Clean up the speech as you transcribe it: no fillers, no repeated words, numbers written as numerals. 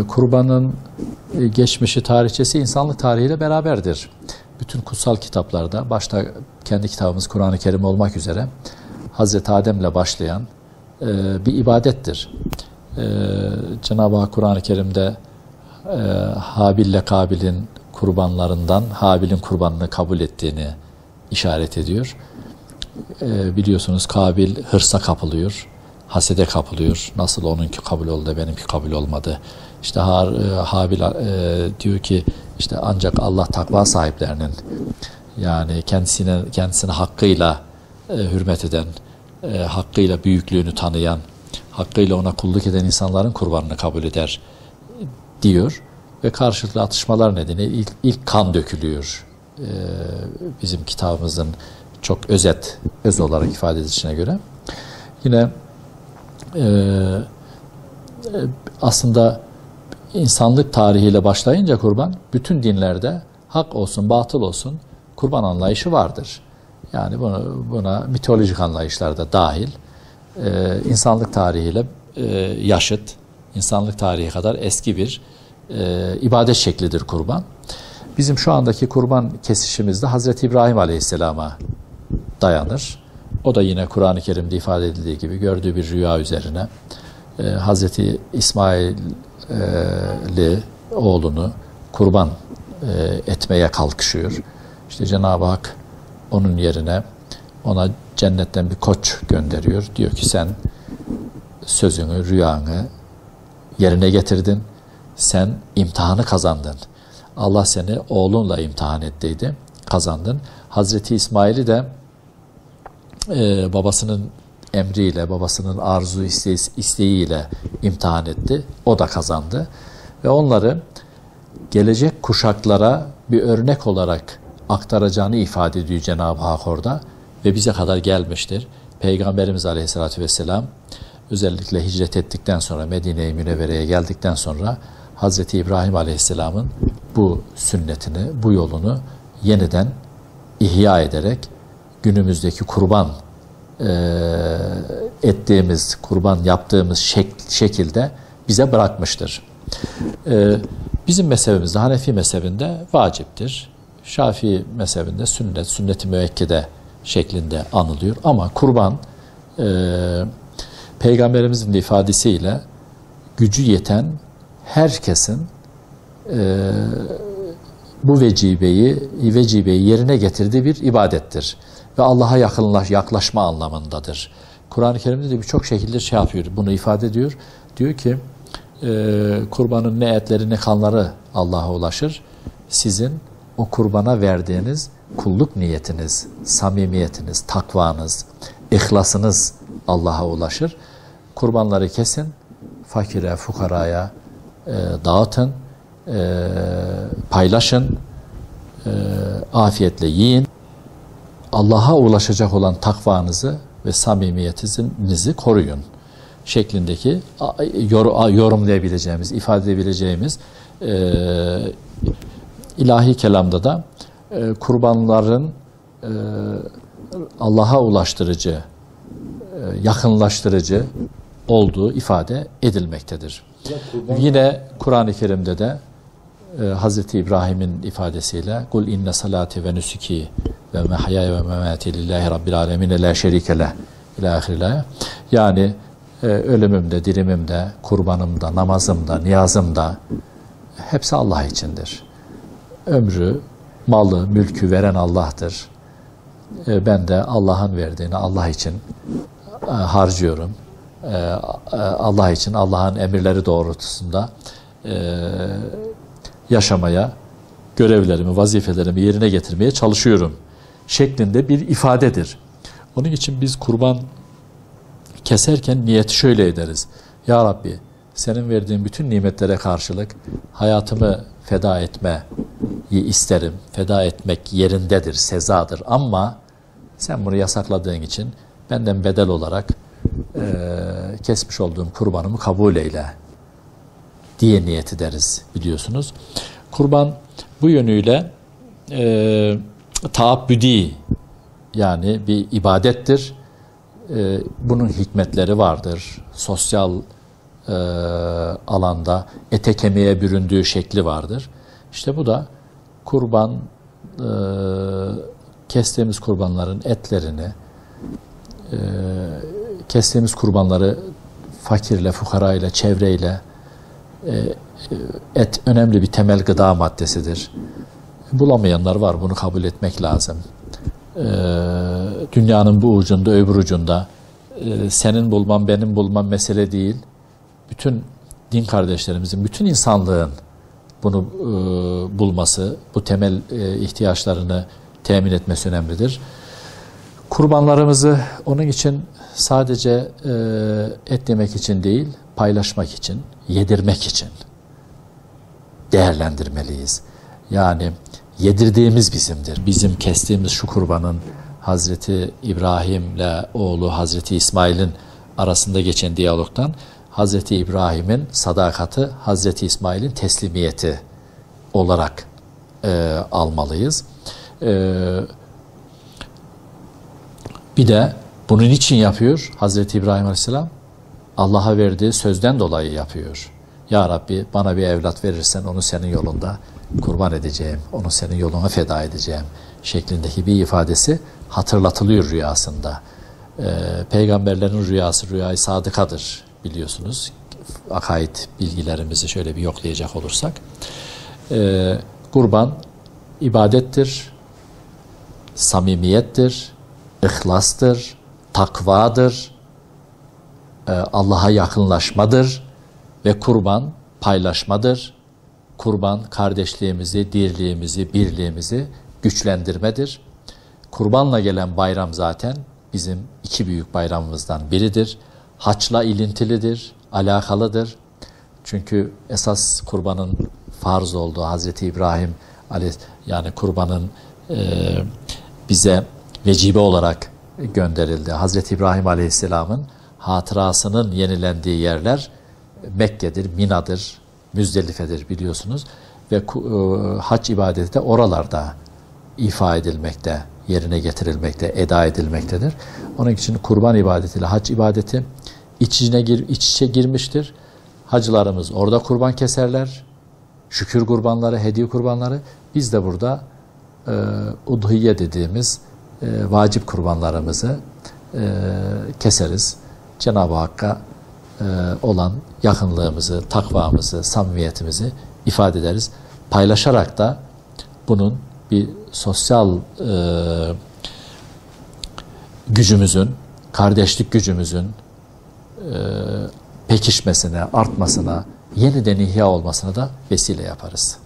Kurbanın geçmişi, tarihçesi insanlık tarihiyle beraberdir. Bütün kutsal kitaplarda, başta kendi kitabımız Kur'an-ı Kerim olmak üzere Hazreti Adem'le başlayan bir ibadettir. Cenab-ı Hak Kur'an-ı Kerim'de Habil'le Kabil'in kurbanlarından Habil'in kurbanını kabul ettiğini işaret ediyor. Biliyorsunuz Kabil hırsa kapılıyor, hasede kapılıyor. Nasıl onunki kabul oldu da benimki kabul olmadı. İşte Habil diyor ki işte ancak Allah takva sahiplerinin, yani kendisine hakkıyla hürmet eden, hakkıyla büyüklüğünü tanıyan, hakkıyla ona kulluk eden insanların kurbanını kabul eder diyor. Ve karşılıklı atışmalar nedeniyle ilk kan dökülüyor. Bizim kitabımızın çok öz olarak ifade edilişine göre. Yine aslında insanlık tarihiyle başlayınca kurban, bütün dinlerde hak olsun, batıl olsun kurban anlayışı vardır. Yani buna mitolojik anlayışlar da dahil. İnsanlık tarihiyle yaşıt, insanlık tarihi kadar eski bir ibadet şeklidir kurban. Bizim şu andaki kurban kesişimizde Hazreti İbrahim Aleyhisselam'a dayanır. O da yine Kur'an-ı Kerim'de ifade edildiği gibi gördüğü bir rüya üzerine Hazreti İsmail'i, oğlunu kurban etmeye kalkışıyor. İşte Cenab-ı Hak onun yerine ona cennetten bir koç gönderiyor. Diyor ki sen sözünü, rüyanı yerine getirdin. Sen imtihanı kazandın. Allah seni oğlunla imtihan ettiydi. Kazandın. Hazreti İsmail'i de babasının emriyle, babasının arzu isteğiyle imtihan etti. O da kazandı. Ve onları gelecek kuşaklara bir örnek olarak aktaracağını ifade ediyor Cenab-ı Hak orada. Ve bize kadar gelmiştir. Peygamberimiz Aleyhisselatü Vesselam özellikle hicret ettikten sonra, Medine-i Münevvere'ye geldikten sonra Hazreti İbrahim Aleyhisselam'ın bu sünnetini, bu yolunu yeniden ihya ederek günümüzdeki kurban ettiğimiz, kurban yaptığımız şekilde bize bırakmıştır. Bizim mezhebimizde, Hanefi mezhebinde vaciptir. Şafii mezhebinde sünnet-i müekkede şeklinde anılıyor. Ama kurban Peygamberimizin de ifadesiyle gücü yeten herkesin bu vecibeyi yerine getirdiği bir ibadettir. Ve Allah'a yaklaşma anlamındadır. Kur'an-ı Kerim'de de birçok şekilde şey yapıyor, bunu ifade ediyor. Diyor ki kurbanın ne etleri ne kanları Allah'a ulaşır. Sizin o kurbana verdiğiniz kulluk niyetiniz, samimiyetiniz, takvanız, ihlasınız Allah'a ulaşır. Kurbanları kesin, fakire, fukaraya dağıtın, paylaşın, afiyetle yiyin. Allah'a ulaşacak olan takvanızı ve samimiyetinizi koruyun şeklindeki yorumlayabileceğimiz, ifade edebileceğimiz ilahi kelamda da kurbanların Allah'a ulaştırıcı, yakınlaştırıcı olduğu ifade edilmektedir. Yine Kur'an-ı Kerim'de de Hazreti İbrahim'in ifadesiyle "Kul inne salati ve nusuki ve mehyaya ve memati lillahi rabbil alemin la şerike leh" ila ahirine. Yani ölümümde, dirimimde, kurbanımda, namazımda, niyazımda hepsi Allah içindir. Ömrü, malı, mülkü veren Allah'tır. Ben de Allah'ın verdiğini Allah için harcıyorum. Allah için, Allah'ın emirleri doğrultusunda yaşamaya, görevlerimi, vazifelerimi yerine getirmeye çalışıyorum şeklinde bir ifadedir. Onun için biz kurban keserken niyeti şöyle ederiz. Ya Rabbi, senin verdiğin bütün nimetlere karşılık hayatımı feda etmeyi isterim. Feda etmek yerindedir, sezadır. Ama sen bunu yasakladığın için benden bedel olarak kesmiş olduğum kurbanımı kabul eyle diye niyet ederiz, biliyorsunuz. Kurban bu yönüyle taabbüdi, yani bir ibadettir. Bunun hikmetleri vardır. Sosyal alanda ete kemiğe büründüğü şekli vardır. İşte bu da kurban, kestiğimiz kurbanların etlerini, kestiğimiz kurbanları fakirle, fukarayla, çevreyle, et önemli bir temel gıda maddesidir. Bulamayanlar var, bunu kabul etmek lazım. Dünyanın bu ucunda, öbür ucunda senin bulman, benim bulmam mesele değil. Bütün din kardeşlerimizin, bütün insanlığın bunu bulması, bu temel ihtiyaçlarını temin etmesi önemlidir. Kurbanlarımızı onun için sadece et yemek için değil, paylaşmak için, yedirmek için değerlendirmeliyiz. Yani yedirdiğimiz bizimdir. Bizim kestiğimiz şu kurbanın Hazreti İbrahim'le oğlu Hazreti İsmail'in arasında geçen diyalogtan Hazreti İbrahim'in sadakati, Hazreti İsmail'in teslimiyeti olarak almalıyız. Bir de bunun için yapıyor Hazreti İbrahim Aleyhisselam? Allah'a verdiği sözden dolayı yapıyor. Ya Rabbi bana bir evlat verirsen onu senin yolunda kurban edeceğim, onu senin yoluna feda edeceğim şeklindeki bir ifadesi hatırlatılıyor rüyasında. Peygamberlerin rüyası rüyayı sadıkadır biliyorsunuz. Akaid bilgilerimizi şöyle bir yoklayacak olursak. Kurban ibadettir, samimiyettir, ihlastır, takvadır, Allah'a yakınlaşmadır ve kurban paylaşmadır. Kurban kardeşliğimizi, dirliğimizi, birliğimizi güçlendirmedir. Kurbanla gelen bayram zaten bizim iki büyük bayramımızdan biridir. Haçla ilintilidir, alakalıdır. Çünkü esas kurbanın farz olduğu Hazreti İbrahim yani kurbanın bize vecibe olarak gönderildi. Hazreti İbrahim Aleyhisselam'ın hatırasının yenilendiği yerler Mekke'dir, Mina'dır, Müzdelife'dir biliyorsunuz. Ve hac ibadeti de oralarda ifa edilmekte, yerine getirilmekte, eda edilmektedir. Onun için kurban ibadetiyle hac ibadeti iç içe girmiştir. Hacılarımız orada kurban keserler. Şükür kurbanları, hediye kurbanları. Biz de burada udhiye dediğimiz vacip kurbanlarımızı keseriz. Cenab-ı Hakk'a olan yakınlığımızı, takvamızı, samimiyetimizi ifade ederiz. Paylaşarak da bunun bir sosyal gücümüzün, kardeşlik gücümüzün pekişmesine, artmasına, yeniden ihya olmasına da vesile yaparız.